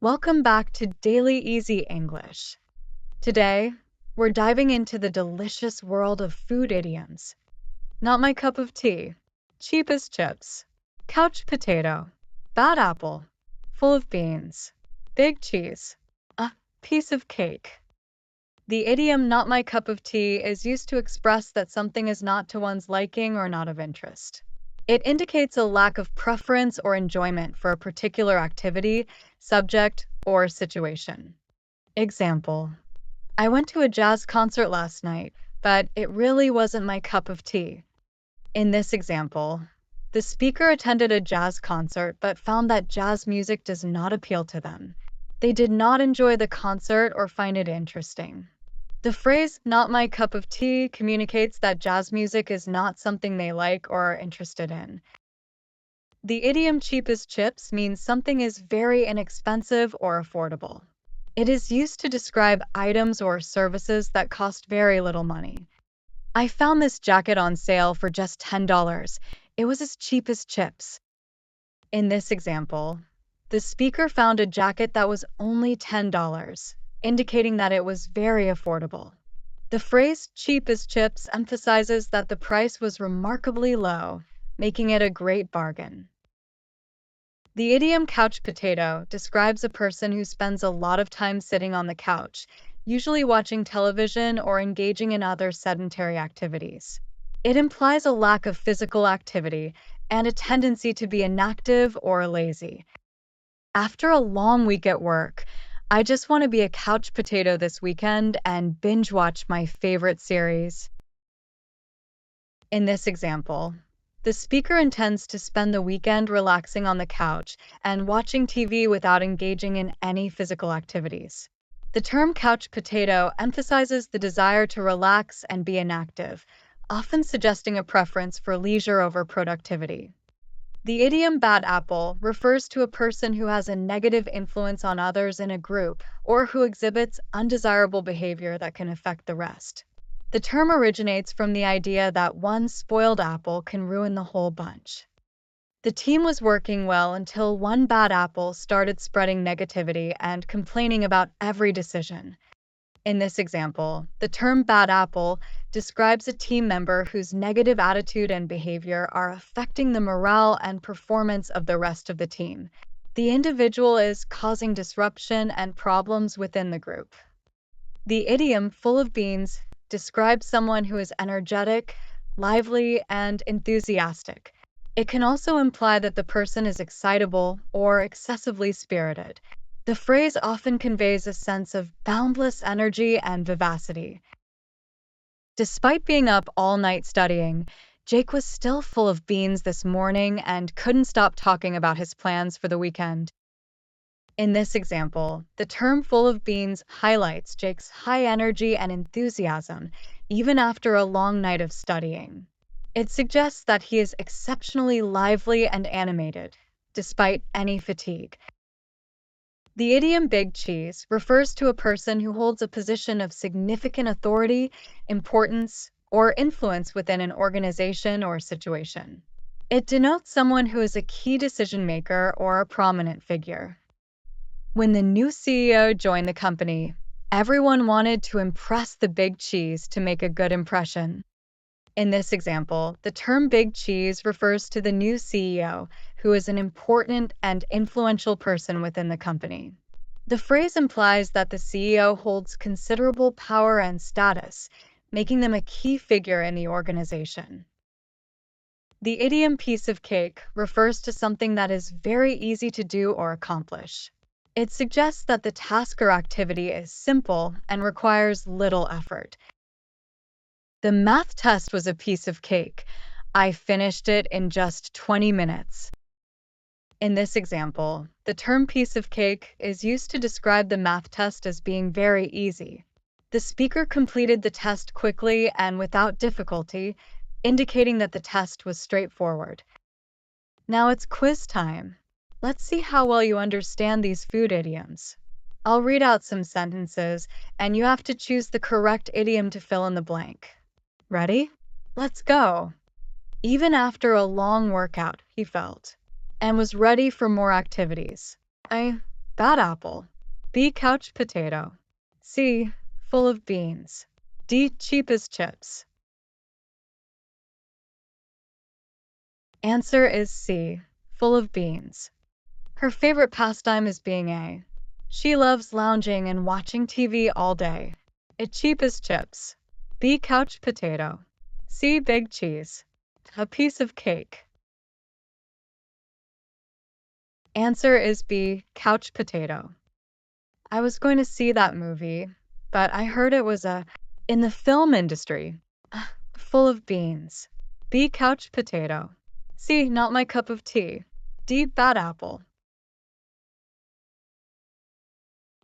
Welcome back to Daily Easy English. Today, we're diving into the delicious world of food idioms. Not my cup of tea, cheap as chips, couch potato, bad apple, full of beans, big cheese, a piece of cake. The idiom not my cup of tea is used to express that something is not to one's liking or not of interest. It indicates a lack of preference or enjoyment for a particular activity, subject, or situation. Example: I went to a jazz concert last night, but it really wasn't my cup of tea. In this example, the speaker attended a jazz concert but found that jazz music does not appeal to them. They did not enjoy the concert or find it interesting. The phrase "not my cup of tea" communicates that jazz music is not something they like or are interested in. The idiom cheap as chips means something is very inexpensive or affordable. It is used to describe items or services that cost very little money. I found this jacket on sale for just $10. It was as cheap as chips. In this example, the speaker found a jacket that was only $10, indicating that it was very affordable. The phrase cheap as chips emphasizes that the price was remarkably low, making it a great bargain. The idiom couch potato describes a person who spends a lot of time sitting on the couch, usually watching television or engaging in other sedentary activities. It implies a lack of physical activity and a tendency to be inactive or lazy. After a long week at work, I just want to be a couch potato this weekend and binge watch my favorite series. In this example, the speaker intends to spend the weekend relaxing on the couch and watching TV without engaging in any physical activities. The term couch potato emphasizes the desire to relax and be inactive, often suggesting a preference for leisure over productivity. The idiom bad apple refers to a person who has a negative influence on others in a group or who exhibits undesirable behavior that can affect the rest. The term originates from the idea that one spoiled apple can ruin the whole bunch. The team was working well until one bad apple started spreading negativity and complaining about every decision. In this example, the term bad apple describes a team member whose negative attitude and behavior are affecting the morale and performance of the rest of the team. The individual is causing disruption and problems within the group. The idiom full of beans describes someone who is energetic, lively, and enthusiastic. It can also imply that the person is excitable or excessively spirited. The phrase often conveys a sense of boundless energy and vivacity. Despite being up all night studying, Jake was still full of beans this morning and couldn't stop talking about his plans for the weekend. In this example, the term full of beans highlights Jake's high energy and enthusiasm, even after a long night of studying. It suggests that he is exceptionally lively and animated, despite any fatigue. The idiom big cheese refers to a person who holds a position of significant authority, importance, or influence within an organization or situation. It denotes someone who is a key decision maker or a prominent figure. When the new CEO joined the company, everyone wanted to impress the big cheese to make a good impression. In this example, the term big cheese refers to the new CEO, who is an important and influential person within the company. The phrase implies that the CEO holds considerable power and status, making them a key figure in the organization. The idiom piece of cake refers to something that is very easy to do or accomplish. It suggests that the task or activity is simple and requires little effort. The math test was a piece of cake. I finished it in just 20 minutes. In this example, the term piece of cake is used to describe the math test as being very easy. The speaker completed the test quickly and without difficulty, indicating that the test was straightforward. Now it's quiz time. Let's see how well you understand these food idioms. I'll read out some sentences, and you have to choose the correct idiom to fill in the blank. Ready? Let's go. Even after a long workout, he felt, and was ready for more activities. I bad apple. B, couch potato. C, full of beans. D, cheap as chips. Answer is C, full of beans. Her favorite pastime is being A. She loves lounging and watching TV all day. It cheap as chips. B, couch potato. C, big cheese. A piece of cake. Answer is B, couch potato. I was going to see that movie, but I heard it was in the film industry. Full of beans. B, couch potato. C, not my cup of tea. D, bad apple.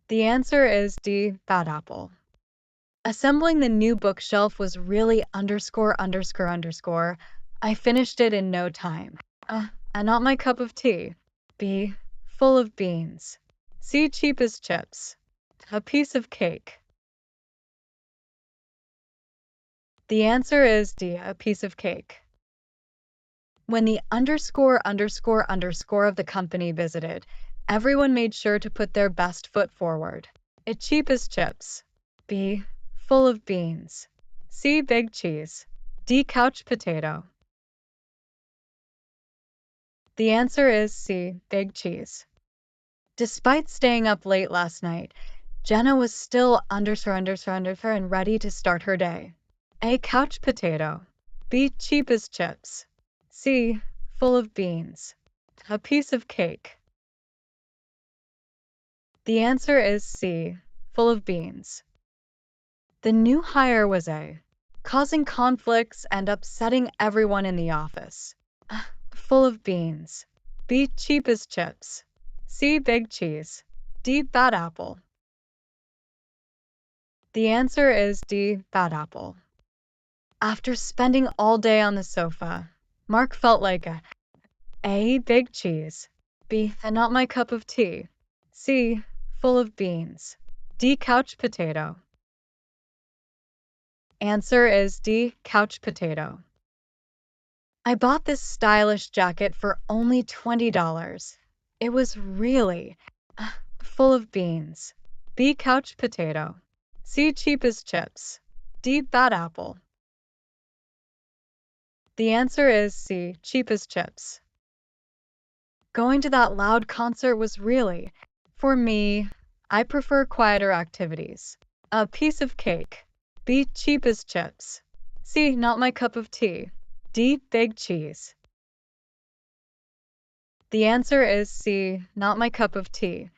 The answer is D, bad apple. Assembling the new bookshelf was really underscore underscore underscore. I finished it in no time. And not my cup of tea. B, full of beans. C, cheap as chips. A piece of cake. The answer is D, a piece of cake. When the underscore underscore underscore of the company visited, everyone made sure to put their best foot forward. It cheap as chips. B, full of beans. C, big cheese. D, couch potato. The answer is C, big cheese. Despite staying up late last night, Jenna was still underscore and ready to start her day. A, couch potato. B, cheap as chips. C, full of beans. A piece of cake. The answer is C, full of beans. The new hire was A, causing conflicts and upsetting everyone in the office. Full of beans. B, cheap as chips. C, big cheese. D, bad apple. The answer is D, bad apple. After spending all day on the sofa, Mark felt like A, big cheese. B, and not my cup of tea. C, full of beans. D, couch potato. Answer is D, couch potato. I bought this stylish jacket for only $20. It was really full of beans. B, couch potato. C, cheap as chips. D, bad apple. The answer is C, cheap as chips. Going to that loud concert was really, for me, I prefer quieter activities. A piece of cake. B, cheap as chips. C, not my cup of tea. D, big cheese. The answer is C, not my cup of tea.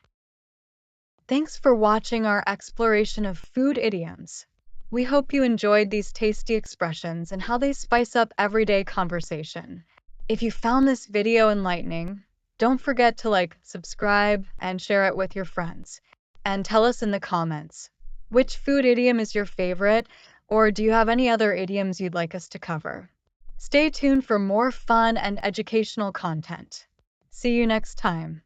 Thanks for watching our exploration of food idioms. We hope you enjoyed these tasty expressions and how they spice up everyday conversation. If you found this video enlightening, don't forget to subscribe, and share it with your friends. And tell us in the comments, which food idiom is your favorite, or do you have any other idioms you'd like us to cover? Stay tuned for more fun and educational content. See you next time.